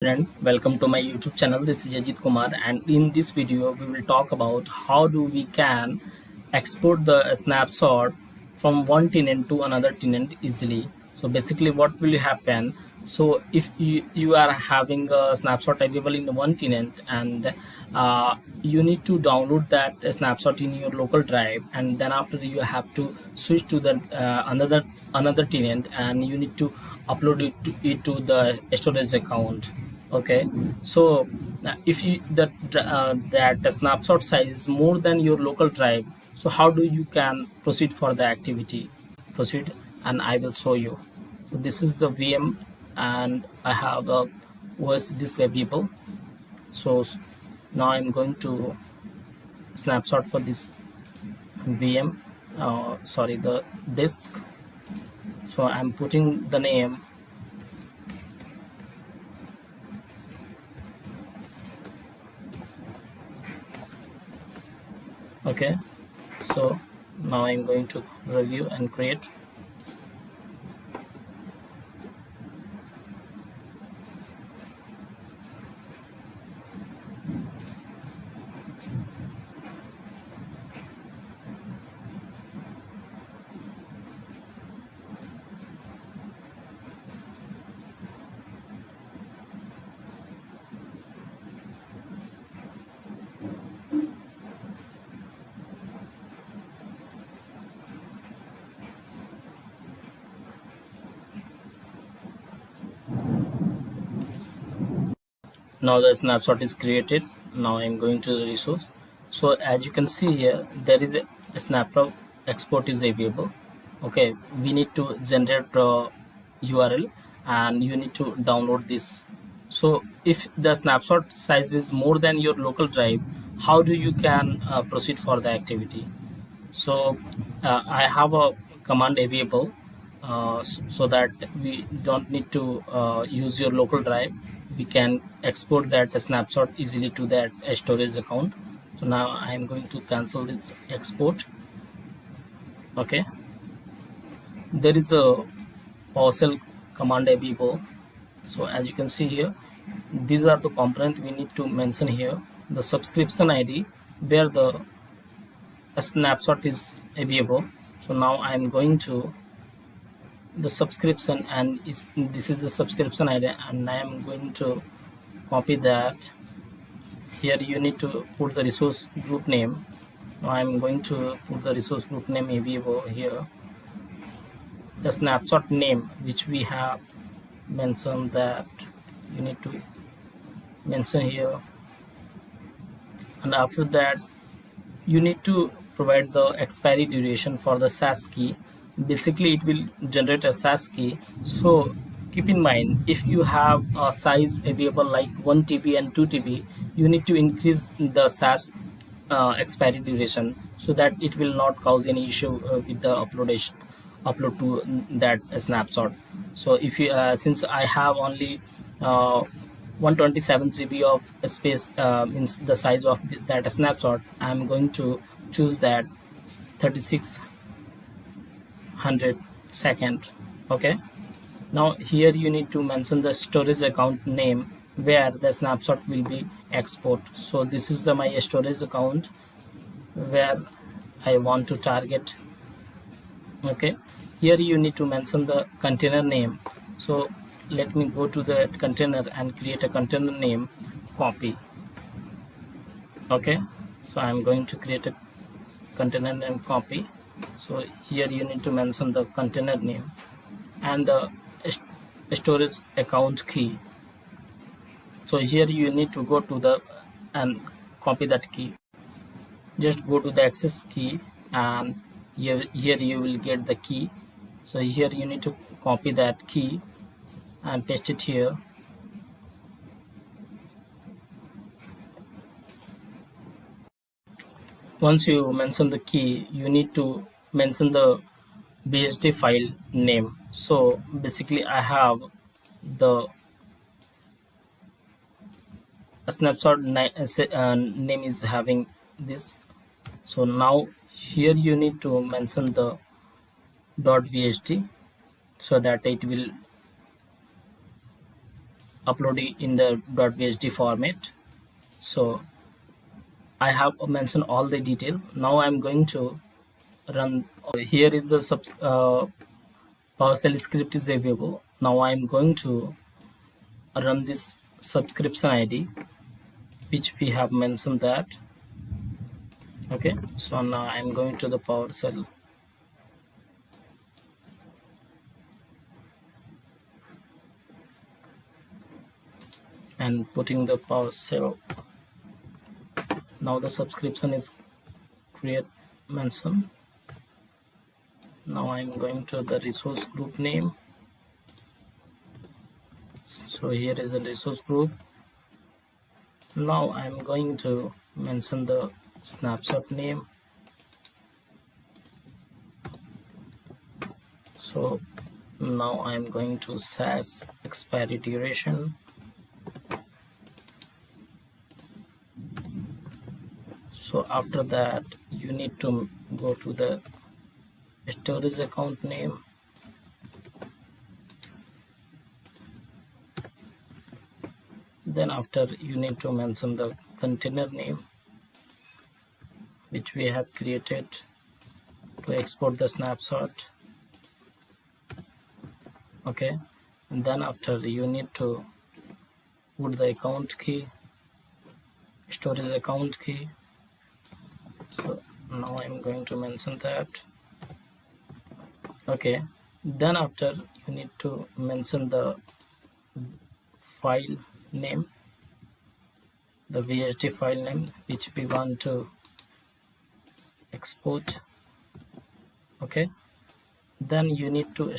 Friend, welcome to my YouTube channel. This is Ajit Kumar, and in this video we will talk about how do we can export the snapshot from one tenant to another tenant easily. So basically what will happen, so if you are having a snapshot available in one tenant, and you need to download that snapshot in your local drive, and then after you have to switch to the another tenant, and you need to upload it to the storage account. Okay, so if you that the snapshot size is more than your local drive, so how do you can proceed for the activity? Proceed, and I will show you. So this is the VM, and I have a OS disk available. So now I'm going to snapshot for this VM, sorry, the disk. So I'm putting the name. Okay, so now I'm going to review and create. Now the snapshot is created. Now I'm going to the resource. So as you can see here, there is a snapshot export is available. Okay, we need to generate URL, and you need to download this. So if the snapshot size is more than your local drive, how do you can proceed for the activity? So I have a command available, so that we don't need to use your local drive. We can export that snapshot easily to that storage account. So now I am going to cancel this export. Okay, there is a PowerShell command available. So as you can see here, these are the component we need to mention here: the subscription ID, where the snapshot is available. So now I am going to the subscription, and this is the subscription ID, and I am going to copy that. Here you need to put the resource group name. Now I am going to put the resource group name available here. The snapshot name which we have mentioned, that you need to mention here, and after that you need to provide the expiry duration for the SAS key. Basically it will generate a SAS key. So keep in mind, if you have a size available like 1 TB and 2 TB, you need to increase the SAS expiry duration, so that it will not cause any issue with the upload to that snapshot. So if you since I have only 127 GB of space, means the size of that snapshot, I'm going to choose that 3600 second. Okay, now here you need to mention the storage account name where the snapshot will be export. So this is the my storage account where I want to target. Okay, here you need to mention the container name. So let me go to the container and create a container name, copy. Okay, so I'm going to create a container name, copy. So here you need to mention the container name and the storage account key. So here you need to go to the and copy that key. Just go to the access key, and here you will get the key. So here you need to copy that key and paste it here. Once you mention the key, you need to mention the BSD file name. So basically I have the snapshot name is having this. So now here you need to mention the .vsd, so that it will upload it in the .bsd format. So I have mentioned all the detail. Now I'm going to run. Here is the PowerShell script is available. Now I'm going to run this subscription ID, which we have mentioned that. Okay, so now I'm going to the PowerShell. And putting the PowerShell. Now the subscription is create mention. Now I'm going to the resource group name. So here is a resource group. Now I'm going to mention the snapshot name. So now I'm going to SAS expiry duration. So after that, you need to go to the storage account name. Then after, you need to mention the container name, which we have created to export the snapshot. Okay, and then after, you need to put the account key, storage account key. So now I'm going to mention that. Okay, then after, you need to mention the file name, the VSD file name which we want to export. Okay, then you need to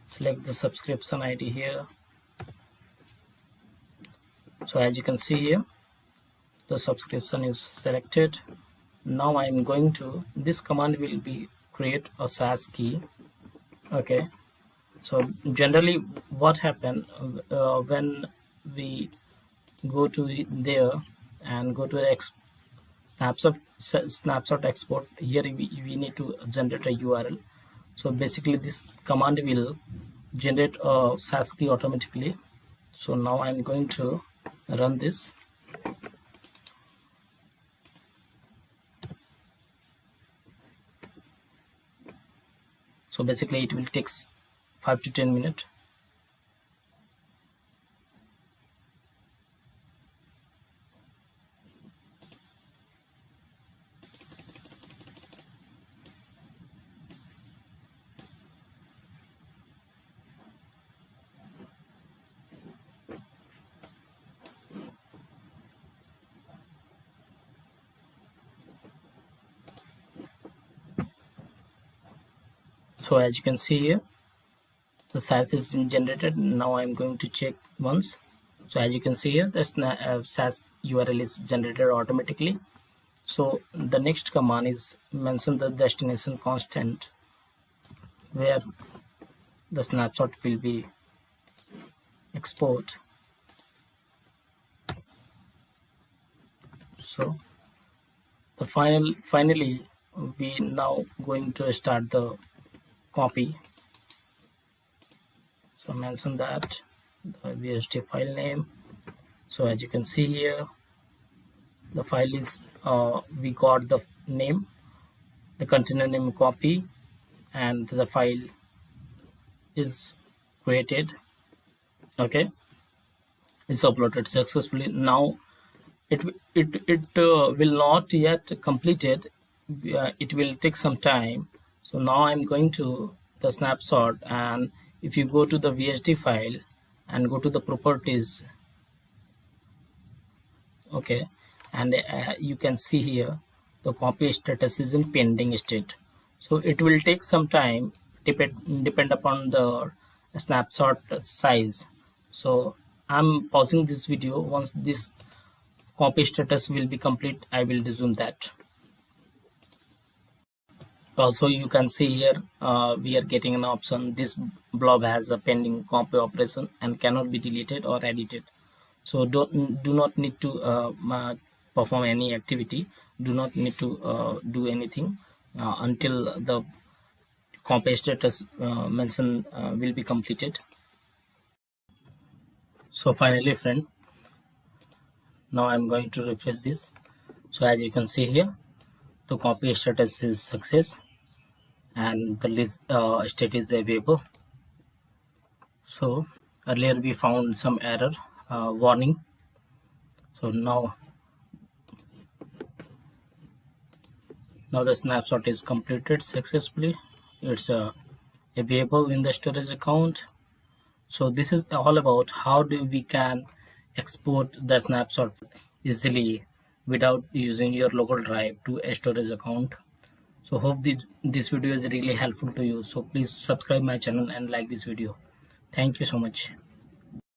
select the subscription ID here. So as you can see here, the subscription is selected. Now I'm going to, this command will be create a SAS key. Okay, so generally what happens when we go to there and go to the snapshot export, here we need to generate a URL. So basically this command will generate a SAS key automatically. So now I'm going to run this. So basically it will take 5 to 10 minutes. So as you can see here, the SAS is generated. Now I'm going to check once. So as you can see here, the SAS URL is generated automatically. So the next command is mention the destination constant where the snapshot will be export. So the finally we now going to start the copy. So mention that the VST file name. So as you can see here, the file is we got the name, the container name copy, and the file is created. Okay, it's uploaded successfully. Now it will not yet completed. It will take some time. So now I'm going to the snapshot, and if you go to the VSD file and go to the properties, okay, and you can see here the copy status is in pending state. So it will take some time, depend upon the snapshot size. So I'm pausing this video. Once this copy status will be complete, I will resume that. Also you can see here we are getting an option, this blob has a pending copy operation and cannot be deleted or edited. So do not need to perform any activity, do not need to do anything until the copy status mention will be completed. So finally friend, now I'm going to refresh this. So as you can see here, the copy status is success and the list state is available. So earlier we found some error warning. So now the snapshot is completed successfully. It's available in the storage account. So this is all about how do we can export the snapshot easily without using your local drive to a storage account. So hope this video is really helpful to you. So please subscribe my channel and like this video. Thank you so much.